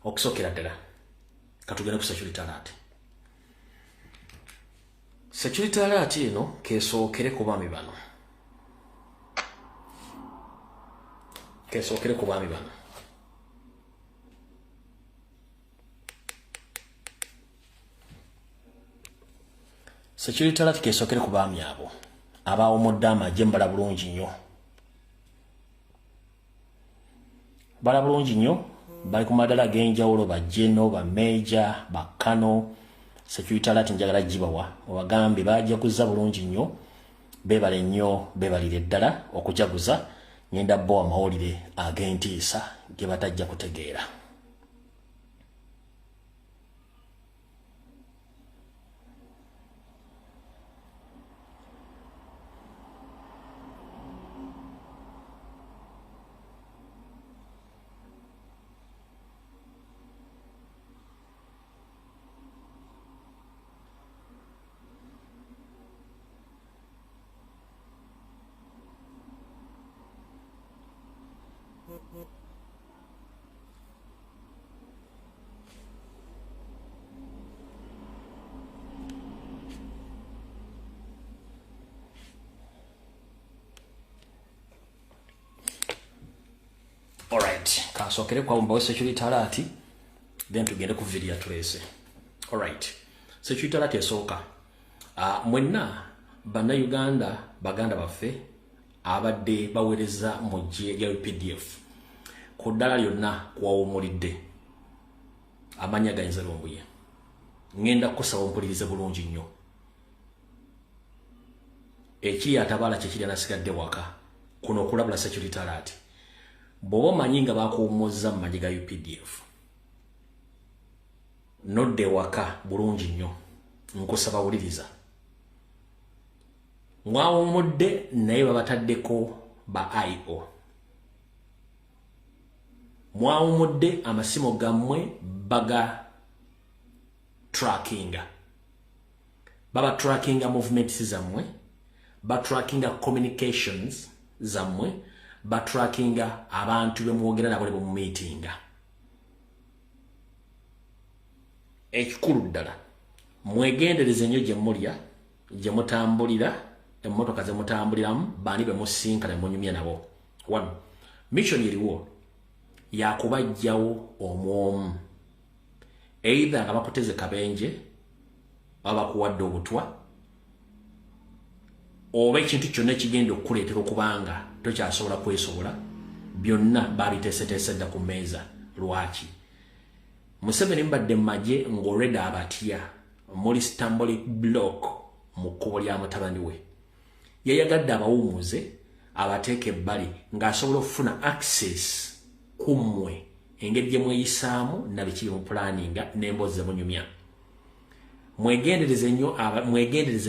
okusokera ddala katugenda ku security alert. Security alert eno kesookere ku baami bano. Kesookere ku baami bano. Security alert kesookere ku baami abo abaawumudde amagye mbala bulungi nnyo. Bala bulungi nnyo bali ku madala g'enjawulo ba General, ba Major, ba Kano. Security alert njagala gibawa obagambe bajaguza bulungi nnyo, beebale nnyo, beebalire ddala okujaguza. Ngenda bo amawulire ag'entiisa ge batajja kutegeera. Alright, kasookere kwa mbawe security alert, then tugende ku video tulese. Alright, security alert esooka. Mwenna bana Uganda, baganda baffe abadde baweereza mu gye lya UPDF. Ku ddala lyonna kwawumulidde. Amanya gayinza lombuye. Ngenda kusaba ompulirize bulungi nnyo. Ekiri atabala kyekiri anasigadde waka. Kuno okulabula security alert. Bobo manyinga bakuwumuzza mu magye ga UPDF. Nodde waka bulungi nnyo. Nkusaba wuliriza. Mwawumudde naye babataddeko ba IO. Mwawumudde amasimu gammwe baga trackinga. Baba trackinga movements zammwe, ba trackinga communications zammwe, ba trackinga abantu bemwogera nabo mu meetinga. Ekikulu ddala mwegendereze nnyo gye mulya, gye mutambulira, emmotoka ze mutambuliramu, bani be musinkana munyumya nabo. 1. Mission eriwo yakubajjawo omwomu. Either nga bakuteze kabenje, baba kuwadde obutwa, oba ekintu kyonna ekigenda okukuleetera okubanga tokyasobola kwesobola, byonna babiteeseteese dda ku mmeeza. Lwaki? Museveni mbadde mu magye ng'olwedde abatya muli Stambolic block mu kkubo lya mutabani we. Yayagadde abawumuze abateeke ebbali ng'asobola okufuna access kummwe engeri gye mweyisaamu na biki bye mupulaninga n'emboozi ze munyumya. Mwegendereze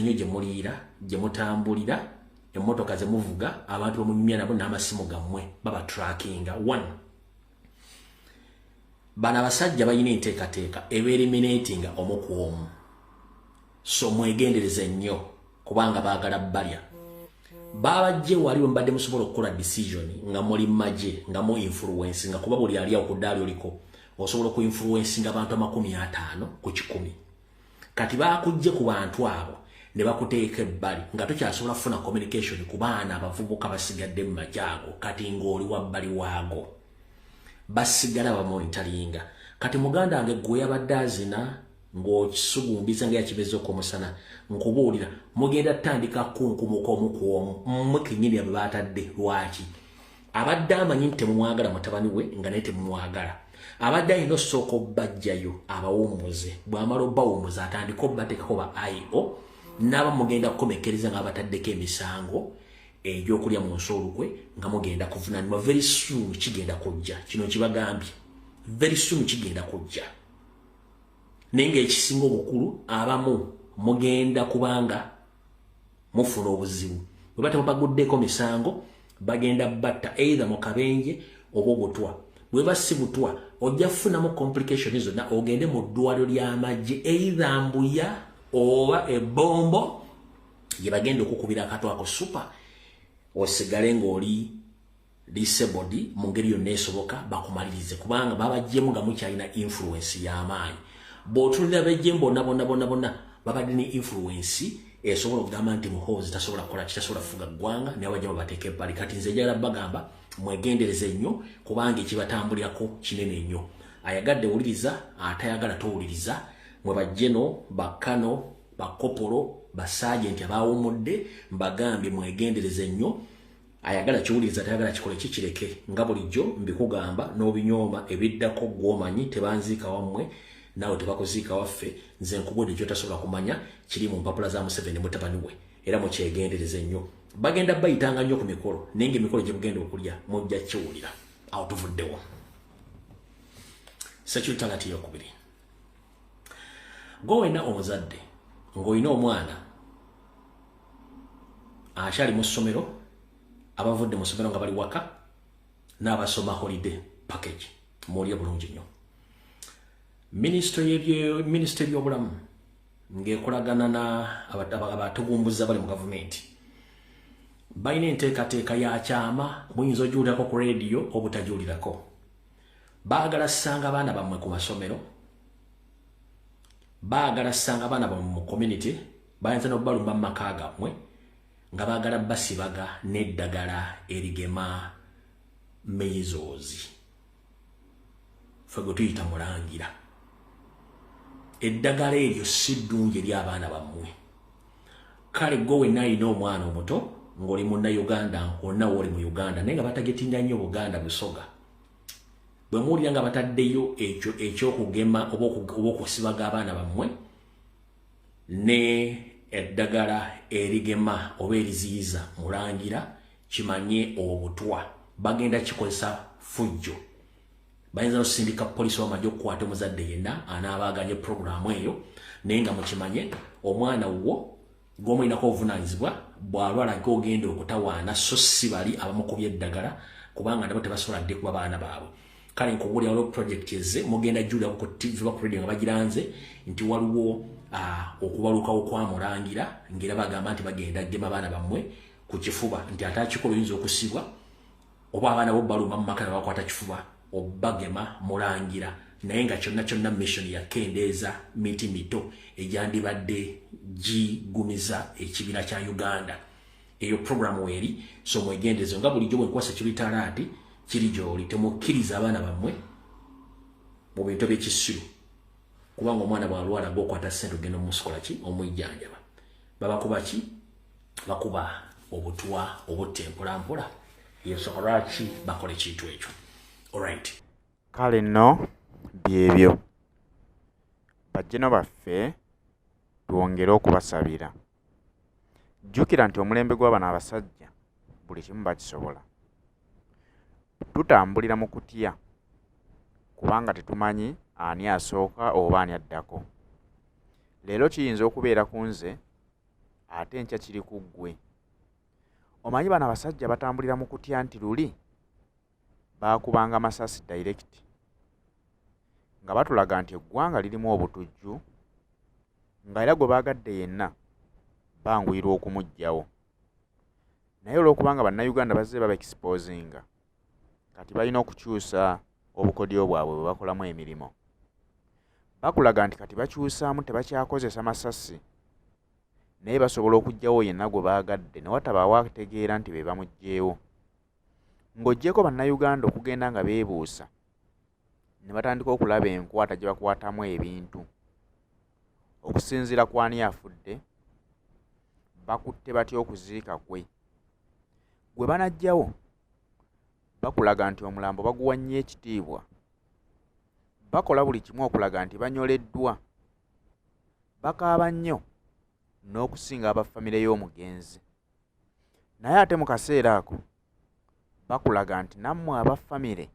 nnyo gye muliira, gye mutambulira, emmotoka ze muvuga, abantu bamunyumya nabo n'amasimu gammwe baba trackinga. 1. Bana abasajja balina enteekateeka ebeeriminatinga omu ku omu. So mwegendereze nnyo kubanga baagala balya. Babajje wali mbadde musobola okukola decision nga muli magye nga mu influence nga kuba buli ali okuddaali oliko osobola ku influence nga abantu 50 ku 100. Kati bakujje ku bantu abo ne bakuteeka ebbali nga tokyasobola kufuna communication ku baana abavubuka basigadde mu magye ago kati ng'oli wabbali waago. Basigala bamonitaringa. Kati muganda wange gwe yabadde azina ng'okisugumbiza nga yakibeza okwomusana nkubuulira mugenda tandika kunkumuka omu ku omu mmwe kennyini abo baatadde. Lwaki? Abadde amanyi nti temumwagala mutabani we nga naye temumwagala. Abadde alina osooka obbajjayo abawumuze, bw'amala obbawumuza atandika obbateekako ba IO n'aba mugenda kukomekereza nga bataddeko emisango egy'okulya mu nsi olukwe nga mugenda kuvunaanibwa. Very soon kigenda kujja. Kino kibagambye. Very soon kigenda kujja. Naye ng'ekisinga obukulu abamu mugenda kubanga mufuna obuzibu. Bwe bata baguddeko misango bagenda batta either mu kabenje oba obutwa. Bwe basi butwa ojja kufunamu complications zonna ogende mu ddwaliro ly'amagye either mbuya oba ebbombo gye bagenda okukubira akatwako super osigale ng'oli disabled mu ngeri yonna esoboka bakumalirize kubanga babajjemu nga mukyalina influence y'amaanyi bw'otulira bejjemu bonna babadde ne influence esobola okugamba nti muhoozi tasobola kukola kitasobola kufuga ggwanga naye bajja babateeka ebbali kati nze njagala bagamba mwegendereze nnyo kubanga ekibatambulirako kinene nnyo ayagadde wuliriza atayagala towuliriza mwe bajjeno bakkano bakopolo basajenti abawumudde mbagambye mwegendereze nnyo ayagala kiwuliriza atayagala kikole kikireke nga bulijjo mbikugamba n'obinyooma ebiddako gw'omanyi tebanziika wammwe nawe tebakuziika waffe nze nkubudde gy'otasobola kumanya kiri mu mpapula za Museveni mutabani we era mukyegendereze nnyo bagenda bayitanga nnyo ku mikolo naye ng'emikolo gye mugenda okulya mujja kiwulira awo tuvuddewo sekirutalati yokubiri gwe wenna omuzadde ng'olina omwana akyali mu ssomero abavudde mu ssomero nga bali waka n'abasoma holiday package muulye bulungi nnyo minisitule y'ebyobulamu ng'ekolagana abatugumbuza bali mu gavumenti balina enteekateeka ya kyama muyinza ogiwulirako ku rediyo obutagiwulirako baagala ssanga abaana bammwe ku masomero baagala ssanga abaana bammwe mu community bayinza n'obalumba mu maka gammwe nga baagala basibaga n'eddagala erigema measles ffe gwe tuyita mulangira eddagala eryo si ddungi eri abaana bammwe kale gwe wenna alina omwana omuto ng'oli munnayuganda onnawo oli mu uganda naye nga batagetinda nnyo buganda busoga bwe muwulira nga bataddeyo ekyo ekyokugema oba okusibaga abaana bammwe ne eddagala erigema oba eriziyiza mulangira kimanye obutwa bagenda kikozesa fujjo bayinza nosindika polisi w'amagye okukwata omuzadde yenna anaabaganye programu eyo naye nga mukimanye omwana wo gw'omuyinako obuvunaanyizibwa bw'alwala g'ogenda okutawaana so si bali abamukubya eddagala kubanga nabo tebasobola dde kuba baana baabwe kale nkubuulira waliwo project eze mugenda jjulira ku TV bakuredio nga bagiranze nti waliwo okubalukawo kwamulangira ngera bagamba nti bagenda gema abaana bammwe ku kifuba nti ate akikola oyinza okusibwa oba abaana bo baluma mu maka ne bakwata kifuba obagema mulangira naye nga kyonna mission yakendeeza miti mito egyandibadde gigumiza ekibira kya Uganda eyo programu eri so mwegendezo nga bulijjo bwenkwasa kibitalati kiri gy'oli temukkiriza abaana bammwe mu bintu by'ekisiru kubanga omwana bw'alwala gw'okwata ssente ogenda omusikola ki omwijjanjaba babakuba ki bakuba obutwa obutta empolampola yensonga lwaki bakole kintu ekyo alright kale nno byebyo bajjeno baffe twongere okubasabira jjukira nti omulembe gw'abano abasajja buli kimu bakisobola tutambulira mu kutya kubanga tetumanyi ani asooka oba ani addako leero kiyinza okubeera ku nze ate enkya kiri ku ggwe omanyi bano abasajja batambulira mu kutya nti luli baakubanga masasi direct nga batulaga nti eggwanga lirimu obutujju nga era gwe baagadde yenna banguyirwa okumuggyawo naye olw'okubanga bannayuganda bazze babaexposinga kati balina okukyusa obukodyo bwabwe bwe bakolamu emirimu bakulaga nti kati bakyusaamu tebakyakozesa masasi naye basobola okuggyawo yenna gwe baagadde ne watabaawo ategeera nti be bamuggyeewo ng'oggyeko bannayuganda okugenda nga beebuusa ne batandika okulaba enkwata gye bakwatamu ebintu okusinziira ku ani afudde bakutte batya okuziika gwe banajjawo bakulaga nti omulambo baguwa nnyo ekitiibwa bakola buli kimu okulaga nti banyoleddwa bakaaba nnyo n'okusinga abafamire y'omugenzi naye ate mu kaseera ako bakulaga nti nammwe abafamire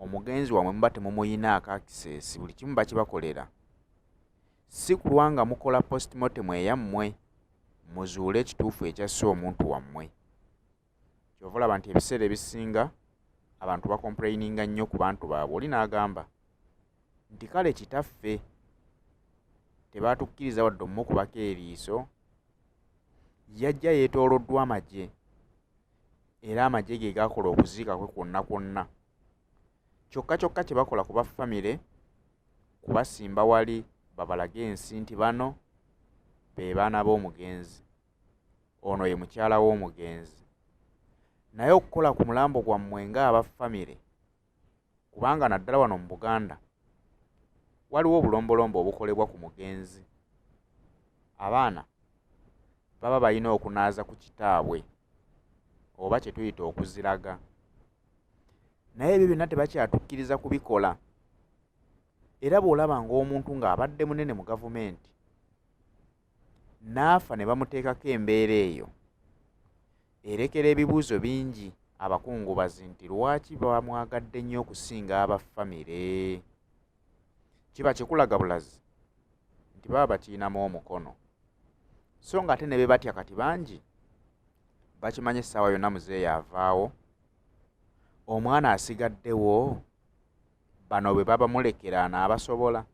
omugenzi wamwe muba temumuyinaako akisesi buli kimu bakibakolera si kulwa nga mukola postmortem eyammwe muzuule ekituufu ekyasse omuntu wammwe kyova olaba nti ebiseera ebisinga abantu bakomplaininga nnyo ku bantu baabwe oli n'agamba nti kale kitaffe tebaatukkiriza wadde omukubako eriiso yajja yeetooloddwa amagye era amagye ge gakola okuziika kwe kwonna kwonna. Kyokka kye bakola ku baffamire kubasimba wali babalage ensi nti bano be baana b'omugenzi, ono ye mukyala w'omugenzi. Naye okukola ku mulambo gwammwe ng'abaffamire, kubanga naddala wano mu Buganda waliwo obulombolombo obukolebwa ku mugenzi. Abaana baba balina okunaaza ku kitaabwe oba kye tuyita okuziraga. Naye ebyo byonna tebakyatukkiriza kubikola. Era bw'olaba ng'omuntu ng'abadde munene mu gavumenti n'afa ne bamuteekako embeera eyo, erekera ebibuuzo bingi abakungubazi nti lwaki bamwagadde nnyo okusinga abaffamire. Kiba kikulaga bulazi nti baba bakiinamu omukono. So ng'ate ne be batya kati bangi bakimanye essaawa yonna muzeeyi avaawo, omwana asigaddewo, bano bwe baba mulekera anaabasobola.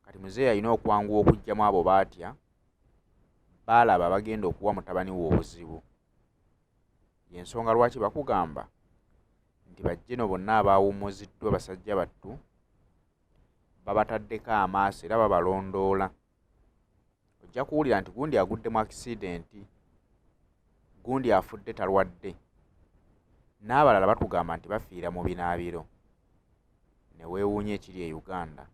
Kati muzeeyi alina okwanguwa okuggyamu abo baatya, baalaba bagenda okuwa mutabani we obuzibu. Y'ensonga lwaki bakugamba nti bajjeno bonna abaawummuziddwa basajja battu babataddeko amaaso era babalondoola. Ojja kuwulira nti gundi agudde mu akisidenti, gundi afudde talwadde, n'abalala batugamba nti bafiira mu binaabiro. Ne weewuunya ekiri e Uganda.